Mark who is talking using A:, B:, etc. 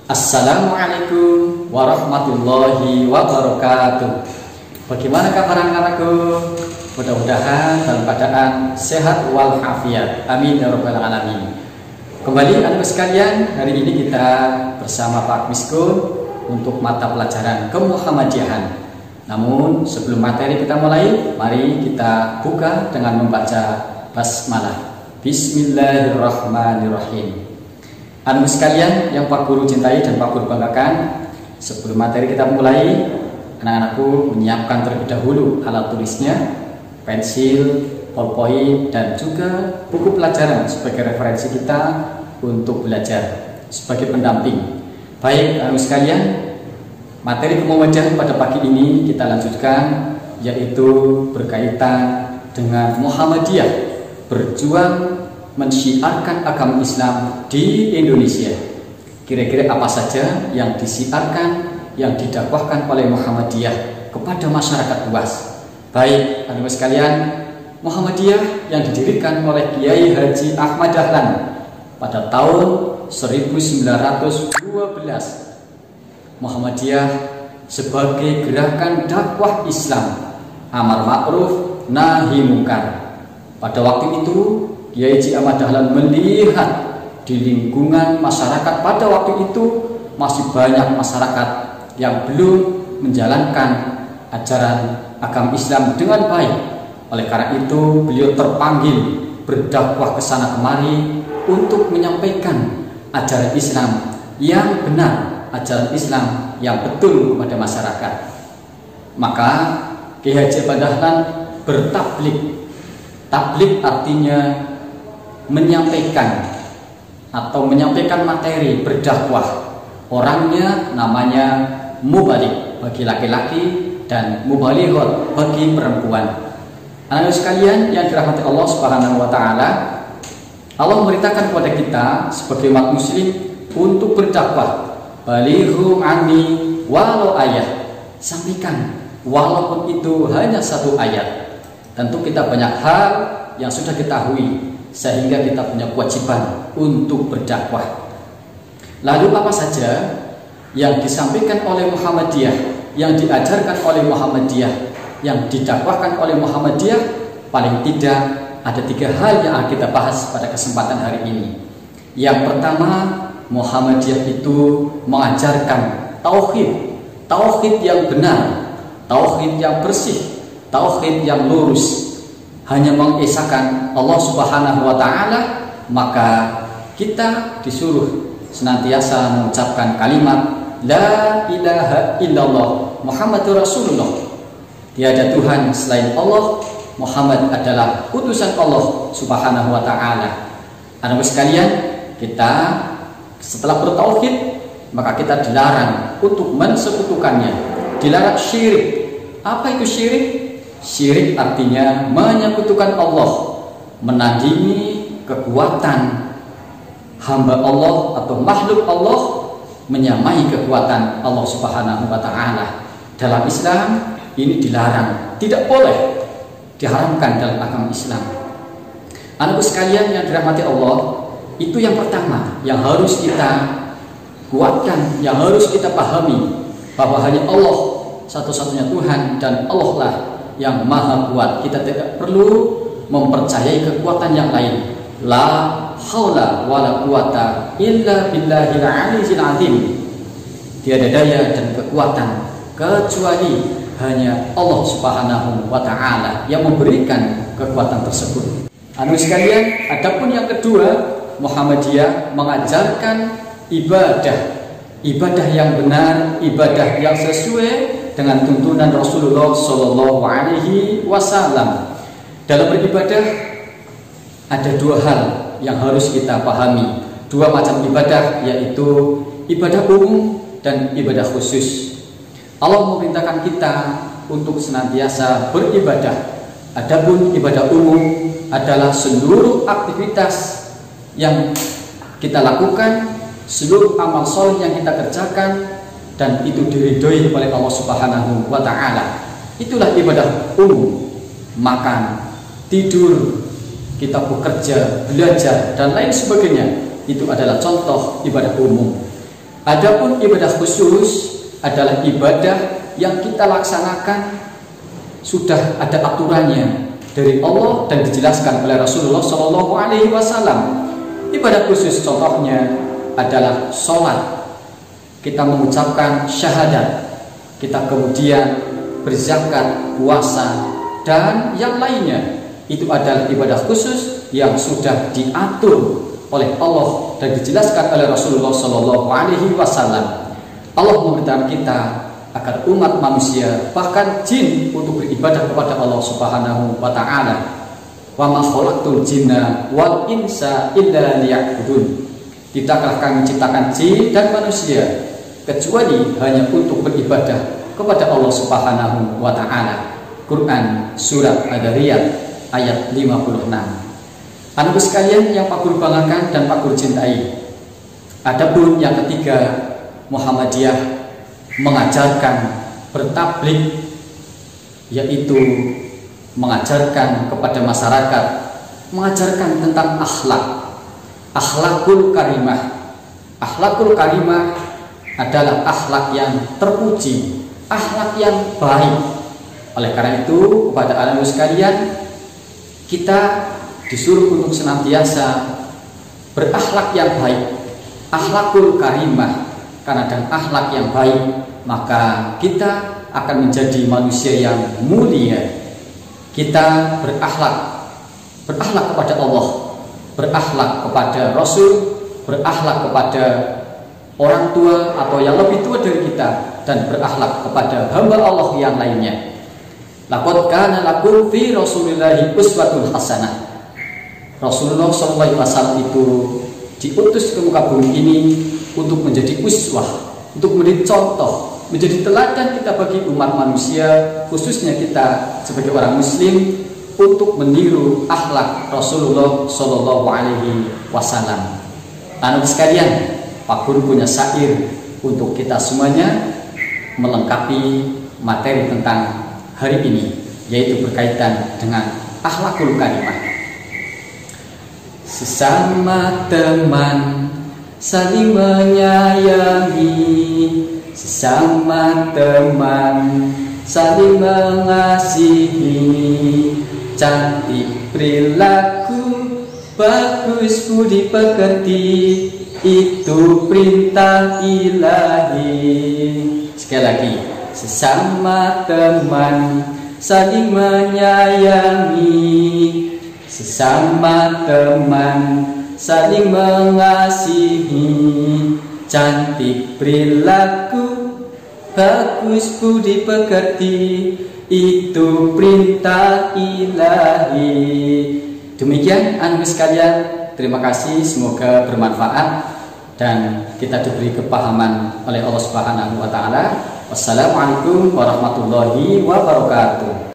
A: Assalamualaikum warahmatullahi wabarakatuh. Bagaimana kabar anak-anakku? Mudah-mudahan dalam keadaan sehat walafiat. Amin ya rabbal alamin. Kembali anak sekalian, hari ini kita bersama Pak Miskun untuk mata pelajaran kemuhammadiyahan. Namun sebelum materi kita mulai, mari kita buka dengan membaca basmalah. Bismillahirrahmanirrahim. Anak sekalian yang Pak Guru cintai dan Pak Guru banggakan, sebelum materi kita mulai, anak-anakku menyiapkan terlebih dahulu alat tulisnya, pensil, ballpoint, dan juga buku pelajaran sebagai referensi kita untuk belajar sebagai pendamping. Baik anak sekalian, materi kemuhammadiyahan pada pagi ini kita lanjutkan, yaitu berkaitan dengan Muhammadiyah, berjuang mensyiarkan agama Islam di Indonesia. Kira-kira apa saja yang disiarkan, yang didakwahkan oleh Muhammadiyah kepada masyarakat luas? Baik, anak sekalian, Muhammadiyah yang didirikan oleh Kiai Haji Ahmad Dahlan pada tahun 1912. Muhammadiyah sebagai gerakan dakwah Islam, amar ma'ruf nahi munkar. Pada waktu itu Kiai Haji Ahmad Dahlan melihat di lingkungan masyarakat pada waktu itu masih banyak masyarakat yang belum menjalankan ajaran agama Islam dengan baik. Oleh karena itu beliau terpanggil berdakwah ke sana kemari untuk menyampaikan ajaran Islam yang benar, ajaran Islam yang betul kepada masyarakat. Maka Kiai Haji Ahmad Dahlan bertablik. Tablik artinya menyampaikan atau menyampaikan materi, berdakwah. Orangnya namanya mubalik bagi laki-laki dan mubalighah bagi perempuan. Anak sekalian yang dirahmati Allah Subhanahu wa taala, Allah memerintahkan kepada kita sebagai umat muslim untuk berdakwah. Balighu anni walau ayat. Sampaikan walaupun itu hanya satu ayat. Tentu kita banyak hal yang sudah ketahui sehingga kita punya kewajiban untuk berdakwah. Lalu apa saja yang disampaikan oleh Muhammadiyah, yang diajarkan oleh Muhammadiyah, yang didakwahkan oleh Muhammadiyah? Paling tidak ada 3 hal yang akan kita bahas pada kesempatan hari ini. Yang pertama, Muhammadiyah itu mengajarkan tauhid, tauhid yang benar, tauhid yang bersih, tauhid yang lurus, hanya mengesahkan Allah Subhanahu wa taala. Maka kita disuruh senantiasa mengucapkan kalimat la ilaha illallah Muhammadur Rasulullah. Tiada Tuhan selain Allah, Muhammad adalah utusan Allah Subhanahu wa taala. Anak sekalian, kita setelah bertauhid, maka kita dilarang untuk mensekutukannya, dilarang syirik. Apa itu syirik? Syirik artinya menyekutukan Allah, menandingi kekuatan hamba Allah atau makhluk Allah, menyamai kekuatan Allah Subhanahu wa taala. Dalam Islam ini dilarang, tidak boleh, diharamkan dalam agama Islam. Anakku sekalian yang dirahmati Allah, itu yang pertama yang harus kita kuatkan, yang harus kita pahami, bahwa hanya Allah satu-satunya Tuhan dan Allah lah yang maha kuat. Kita tidak perlu mempercayai kekuatan yang lain. La haula wala quwata illa billahil aliyyil azim. Tiada daya dan kekuatan kecuali hanya Allah Subhanahu wa taala yang memberikan kekuatan tersebut. Anak sekalian, adapun yang kedua, Muhammadiyah mengajarkan ibadah, ibadah yang benar, ibadah yang sesuai dengan tuntunan Rasulullah Shallallahu Alaihi Wasallam. Dalam beribadah ada 2 hal yang harus kita pahami, 2 macam ibadah, yaitu ibadah umum dan ibadah khusus. Allah memerintahkan kita untuk senantiasa beribadah. Adapun ibadah umum adalah seluruh aktivitas yang kita lakukan, seluruh amal soleh yang kita kerjakan, dan itu diridhoi oleh Allah Subhanahu wa taala. Itulah ibadah umum. Makan, tidur, kita bekerja, belajar, dan lain sebagainya, itu adalah contoh ibadah umum. Adapun ibadah khusus adalah ibadah yang kita laksanakan sudah ada aturannya dari Allah dan dijelaskan oleh Rasulullah SAW. Ibadah khusus contohnya adalah sholat. Kita mengucapkan syahadat, kita kemudian berzakat, puasa, dan yang lainnya. Itu adalah ibadah khusus yang sudah diatur oleh Allah dan dijelaskan oleh Rasulullah SAW. Allah memerintahkan kita agar umat manusia bahkan jin untuk beribadah kepada Allah Subhanahu wa Ta'ala. Wa ma khalaqtul jinna wal insa illa liya'budun. Tidaklah kami ciptakan jin dan manusia kecuali hanya untuk beribadah kepada Allah Subhanahu wa Ta'ala. Quran surat Ad-Dariyat ayat 56. Anak sekalian yang Pak Guru banggakan dan Pak Guru cintai, adapun yang ketiga, Muhammadiyah mengajarkan bertablik, yaitu mengajarkan kepada masyarakat, mengajarkan tentang akhlak, akhlakul karimah. Akhlakul karimah adalah akhlak yang terpuji, akhlak yang baik. Oleh karena itu, kepada anak sekalian, kita disuruh untuk senantiasa berakhlak yang baik, akhlakul karimah. Karena dengan akhlak yang baik, maka kita akan menjadi manusia yang mulia. Kita berakhlak kepada Allah, berakhlak kepada Rasul, berakhlak kepada orang tua atau yang lebih tua dari kita, dan berakhlak kepada hamba Allah yang lainnya. Laqad kana lakum fi Rasulillahi uswatun hasanah. Rasulullah SAW itu diutus ke muka bumi ini untuk menjadi uswah, untuk menjadi contoh, menjadi teladan kita bagi umat manusia, khususnya kita sebagai orang Muslim, untuk meniru akhlak Rasulullah SAW. Anak sekalian, Pak Guru punya syair untuk kita semuanya melengkapi materi tentang hari ini, yaitu berkaitan dengan akhlakul karimah. Sesama teman saling menyayangi, sesama teman saling mengasihi, cantik perilaku, bagus budi pekerti, itu perintah ilahi. Sekali lagi, sesama teman saling menyayangi, sesama teman saling mengasihi, cantik perilaku, bagus budi pekerti, itu perintah ilahi. Demikian anak sekalian, terima kasih, semoga bermanfaat dan kita diberi kepahaman oleh Allah Subhanahu wa Ta'ala. Wassalamualaikum warahmatullahi wabarakatuh.